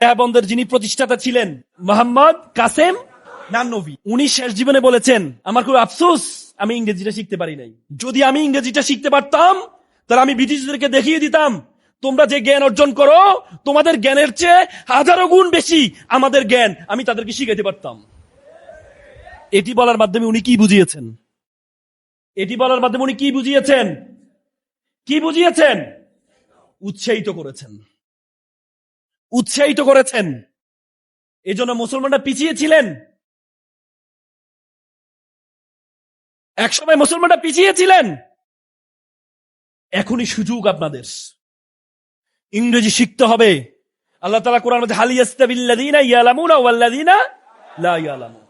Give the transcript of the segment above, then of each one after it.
দেহবন্ধের যিনি প্রতিষ্ঠাতা ছিলেন মোহাম্মদ কাসেম নানভি, উনি শেষ জীবনে বলেছেন, আমার খুব আফসোস আমি ইংরেজিটা শিখতে পারি নাই। যদি আমি ইংরেজিটা শিখতে পারতাম তাহলে আমি ব্রিটিশদেরকে দেখিয়ে দিতাম তোমরা যে জ্ঞান অর্জন করো তোমাদের জ্ঞানের চেয়ে হাজারো গুণ বেশি আমাদের জ্ঞান, আমি তাদেরকে শিখাইতে পারতাম। এটি বলার মাধ্যমে উনি কি বুঝিয়েছেন? এটি বলার মাধ্যমে উনি কি বুঝিয়েছেন? কি বুঝিয়েছেন? উৎসাহিত করেছেন, উৎসাহিত করেছেন। এজন্য মুসলমানরা পিছিয়ে ছিলেন, একসময় মুসলমানরা পিছিয়ে ছিলেন। এখনই সুযোগ আপনাদের, ইংরেজি শিখতে হবে। আল্লাহ তাআলা কোরআন মধ্যে হাল ইয়াস্তাবিল্লাযীনা ইয়ালামুনা ওয়াল্লাযীনা লা ইয়ালামুন,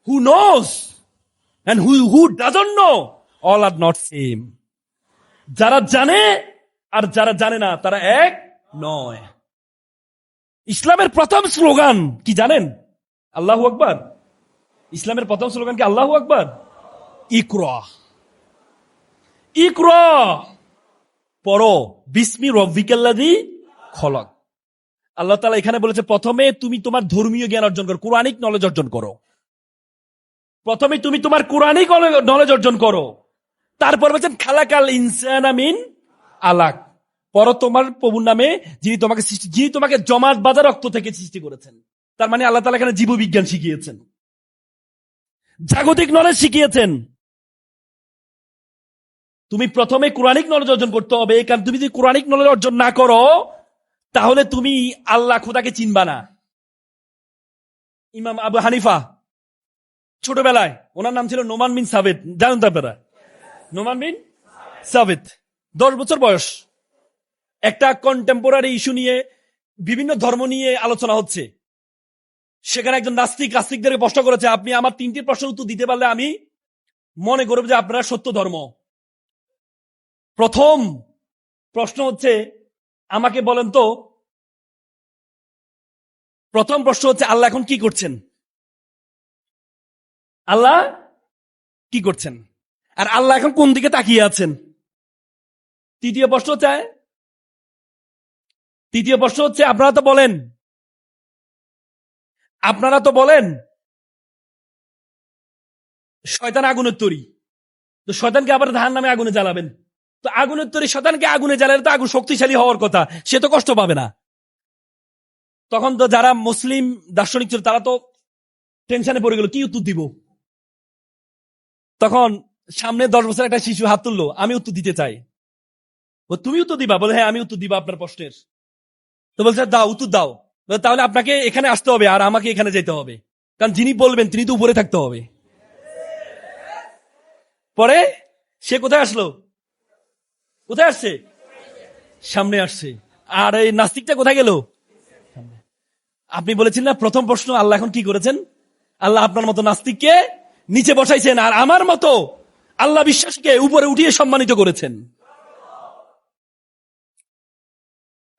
who knows and who doesn't know, all are not same. যারা জানে আর যারা জানে না তারা এক নয়। ইসলামের প্রথম স্লোগান কি জানেন? আল্লাহু আকবার। ইসলামের প্রথম স্লোগান কি আল্লাহু আকবার? ইকরা, ইকরা পড়ো, বিসমি রব্বিকাল্লাযী খলাক। আল্লাহ তাআলা এখানে বলেছে প্রথমে তুমি তোমার ধর্মীয় জ্ঞান অর্জন করো, কোরআনিক নলেজ অর্জন করো। প্রথমে তুমি তোমার কোরআনিক নলেজ অর্জন করো, তারপর বলছেন খালাকাল ইনসানা মিন আলাক, পর তোমার প্রভুর নামে যিনি তোমাকে সৃষ্টি, যিনি তোমাকে জমাট বাঁধা রক্ত থেকে সৃষ্টি করেছেন। তার মানে আল্লাহ তাআলা এখানে জীববিজ্ঞান শিখিয়েছেন, জাগতিক নলেজ শিখিয়েছেন। তুমি প্রথমে কোরআনিক নলেজ অর্জন করতে হবে, কারণ তুমি যদি কোরআনিক নলেজ অর্জন না করো তাহলে তুমি আল্লাহ খোদাকে চিনবা না। ইমাম আবু হানিফা ছোটবেলায়, ওনার নাম ছিল নোমান বিন সাবিত, জানেন তো আপনারা? নোমান বিন সাবিত 10 বছর বয়স, একটা কন্টেম্পোরারি ইস্যু নিয়ে, বিভিন্ন ধর্ম নিয়ে আলোচনা হচ্ছে। সেখানে একজন নাস্তিকদেরকে প্রশ্ন করেছে, আপনি আমার 3টি প্রশ্নের উত্তর দিতে পারলে আমি মনে করব যে আপনারা সত্য ধর্ম। প্রথম প্রশ্ন হচ্ছে, আমাকে বলেন তো, প্রথম প্রশ্ন হচ্ছে আল্লাহ এখন কি করছেন? আল্লাহ কি করছেন? আর আল্লাহ এখন কোন দিকে তাকিয়ে আছেন? তৃতীয় প্রশ্ন হচ্ছে আপনারা তো বলেন শয়তান আগুনের তৈরি, তো শয়তানকে আবার জাহান্নামে আগুনে জ্বালাবেন, তো আগুনের তৈরি শয়তানকে আগুনে জ্বালালে তো আগুন শক্তিশালী হওয়ার কথা, সে তো কষ্ট পাবে না। তখন তো যারা মুসলিম দার্শনিক ছিল তারা তো টেনশনে পড়ে গেল, কি উত্তর দিব। তখন সামনে 10 বছর একটা শিশু হাত তুললো, আমি উত্তর দিতে চাই। তুমি উত্তর দিবা? বলে হ্যাঁ আমি উত্তর দিবা আপনার প্রশ্নের। তো বলছে দাও, উত্তর দাও। তাহলে আপনাকে এখানে আসতে হবে আর আমাকে এখানে যেতে হবে, কারণ যিনি বলবেন তিনি তো উপরে থাকতে হবে। পরে সে কোথায় আসলো? কোথায় আসছে? সামনে আসছে। আর এই নাস্তিকটা কোথায় গেল? আপনি বলেছেন না প্রথম প্রশ্ন আল্লাহ এখন কি করেছেন? আল্লাহ আপনার মতো নাস্তিককে নিচে বসাইছেন আর আমার মতো আল্লাহ বিশ্বাসকে উপরে উঠিয়ে সম্মানিত করেছেন।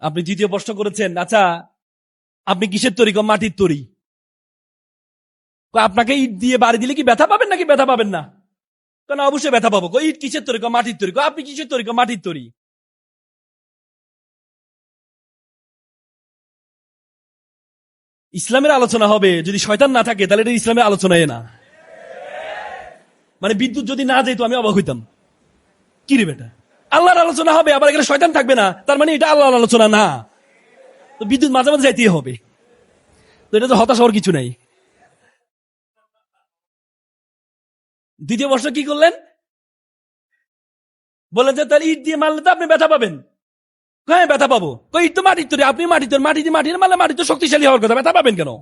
আপনি দ্বিতীয় প্রশ্ন করেছেন, আচ্ছা আপনি কিসের তৈরি? মাটির তৈরি। আপনাকে ইট দিয়ে বাড়ি দিলে কি ব্যথা পাবেন নাকি ব্যথা পাবেন না? কেন অবশ্যই ব্যথা পাবো। ইট কিসের তৈরি? মাটির তৈরি। আপনি কিসের তৈরি? মাটির তৈরি। ইসলামের আলোচনা হবে যদি শয়তান না থাকে, তাহলে এটা ইসলামের আলোচনায় না। মানে বিদ্যুৎ যদি না যেত আমি অবাক হইতাম, কি রে বেটা, আল্লাহর আলোচনা হবে আবার এখানে শয়তান থাকবে না, তার মানে এটা আল্লাহর আলোচনা না। তো বিদ্যুৎ মাঝে মাঝে যাইতেই হবে, তো এটা তো হতাশ হওয়ার কিছু নাই। দ্বিতীয় প্রশ্ন কি করলেন? বলেন যে তাহলে ইট দিয়ে মারলে তো আপনি ব্যথা পাবেন। হ্যাঁ ব্যথা পাবো। ইট তো মাটির তৈরি, আপনি মাটি দিয়ে মাটির মারলে মাটি তো শক্তিশালী হওয়ার কথা, ব্যথা পাবেন কেন?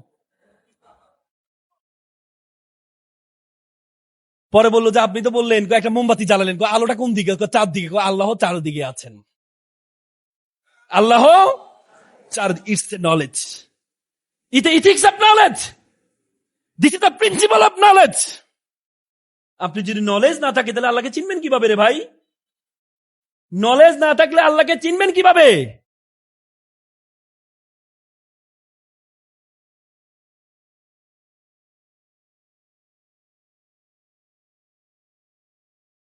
পরে বললো যে আপনি তো বললেন একটা মোমবাতি জ্বালালেন, আলোটা কোন দিকে? চারদিকে। আল্লাহ চারদিকে আছেন। আল্লাহ it's knowledge, ethics of knowledge, this is the principal of knowledge. আপনি যদি নলেজ না থাকে তাহলে আল্লাহকে চিনবেন কিভাবে রে ভাই? নলেজ না থাকলে আল্লাহকে চিনবেন কিভাবে?